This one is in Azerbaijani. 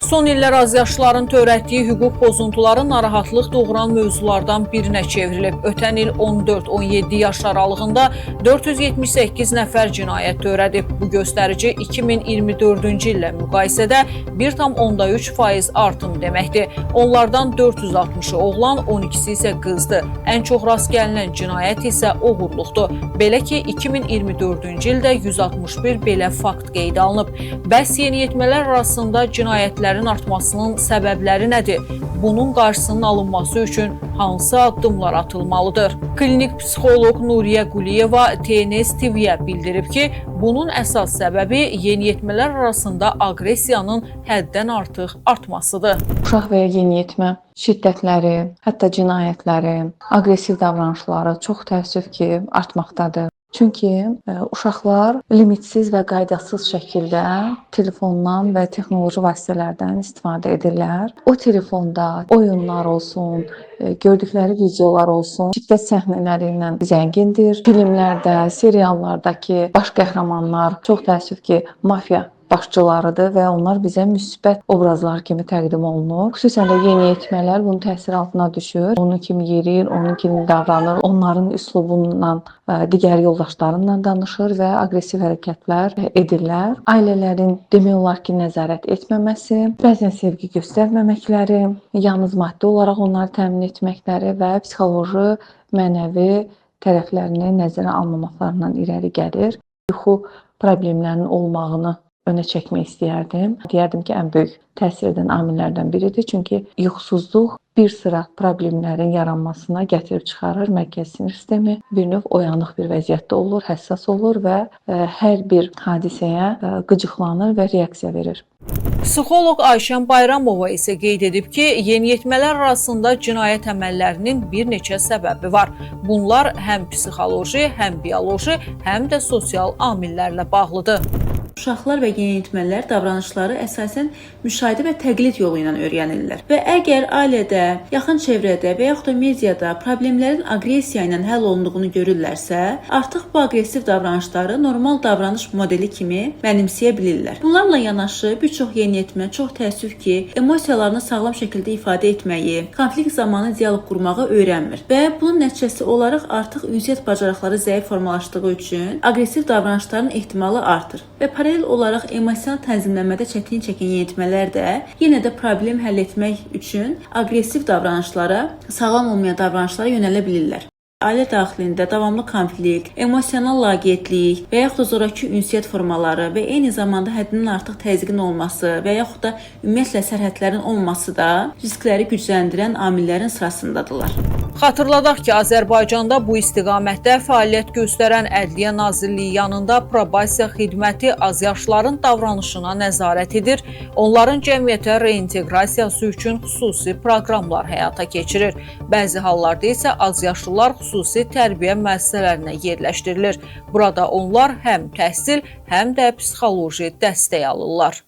Son illər azyaşlıların törətdiyi hüquq pozuntuları narahatlıq doğuran mövzulardan birinə çevrilib. Ötən il 14-17 yaş aralığında 478 nəfər cinayət törədib. Bu göstərici 2024-cü illə müqayisədə 1,3% artım deməkdir. Onlardan 460'ı oğlan, 12'si isə qızdır. Ən çox rast gəlinən cinayət isə oğurluqdur. Belə ki, 2024-cü ildə 161 belə fakt qeydə alınıb. Bəs yeniyetmələr arasında cinayətlərin artmasının səbəbləri nədir? Bunun qarşısının alınması üçün hansı addımlar atılmalıdır? Klinik psixoloq Nuriyə Quliyeva TNS TV-yə bildirib ki, bunun əsas səbəbi yeniyetmələr arasında aqressiyanın həddən artıq artmasıdır. Uşaq və ya yeniyetmə şiddətləri, hətta cinayətləri, aqressiv davranışları çox təəssüf ki, artmaqdadır. Çünki uşaqlar limitsiz və qaydasız şəkildə telefondan və texnoloji vasitələrdən istifadə edirlər. O telefonda oyunlar olsun, gördükləri videolar olsun, şiddət səhnələri ilə zəngindir. Filmlərdə, seriallardakı baş qəhrəmanlar çox təəssüf ki, mafiya başçılarıdır və onlar bizə müsbət obrazlar kimi təqdim olunur. Xüsusən də yeniyetmələr bunun təsiri altına düşür. Onun kimi yeriyir, onun kimi davranır, onların üslubundan digər yoldaşlarından danışır və aqressiv hərəkətlər edirlər. Ailələrin demək olar ki, nəzarət etməməsi, bəzən sevgi göstərməməkləri, yalnız maddi olaraq onları təmin etməkləri və psixoloji, mənəvi tərəflərini nəzərə almamaqlarından irəli gəlir. Yuxu problemlərinin olmağını önə çəkmək istəyərdim. Deyərdim ki, ən böyük təsir edən amillərdən biridir. Çünki yuxusuzluq bir sıra problemlərin yaranmasına gətirib çıxarır. Mərkəzi sinir sistemi bir növ oyanıq bir vəziyyətdə olur, həssas olur və hər bir hadisəyə qıcıqlanır və reaksiya verir. Psixoloq Ayşən Bayramova isə qeyd edib ki, yeniyetmələr arasında cinayət əməllərinin bir neçə səbəbi var. Bunlar həm psixoloji, həm bioloji, həm də sosial amillərlə bağlıdır. Uşaqlar və yeniyetmələr davranışları əsasən müşahidə və təqlid yolu ilə öyrənirlər. Və əgər ailədə, yaxın çevrədə və yaxud da mediada problemlərin aqressiya ilə həll olunduğunu görürlərsə, artıq bu aqressiv davranışları normal davranış modeli kimi mənimsəyə bilirlər. Bunlarla yanaşı bir çox yeniyetmə çox təəssüf ki, emosiyalarını sağlam şəkildə ifadə etməyi, konflikt zamanı dialoq qurmağı öyrənmir və bunun nəticəsi olaraq artıq ünsiyyət bacarıqları zəif formalaşdığı üçün aqressiv davranışların ehtimalı artır və paralel olaraq emosional tənzimləmədə çətin çəkən yeniyetmələr də yenə də problem həll etmək üçün aqressiv davranışlara, sağlam olmayan davranışlara yönələ bilirlər. Ailə daxilində davamlı konflikt, emosional laqeydlik və yaxud da zorakı ünsiyyət formaları və eyni zamanda həddindən artıq təzyiqin olması və yaxud da ümumiyyətlə sərhədlərin olması da riskləri gücləndirən amillərin sırasındadırlar. Xatırladaq ki, Azərbaycanda bu istiqamətdə fəaliyyət göstərən Ədliyyə Nazirliyi yanında probasiya xidməti azyaşlıların davranışına nəzarət edir, onların cəmiyyətə reinteqrasiyası üçün xüsusi proqramlar həyata keçirir. Bəzi hallarda isə azyaşlılar xüsusi tərbiyə müəssisələrinə yerləşdirilir. Burada onlar həm təhsil, həm də psixoloji dəstək alırlar.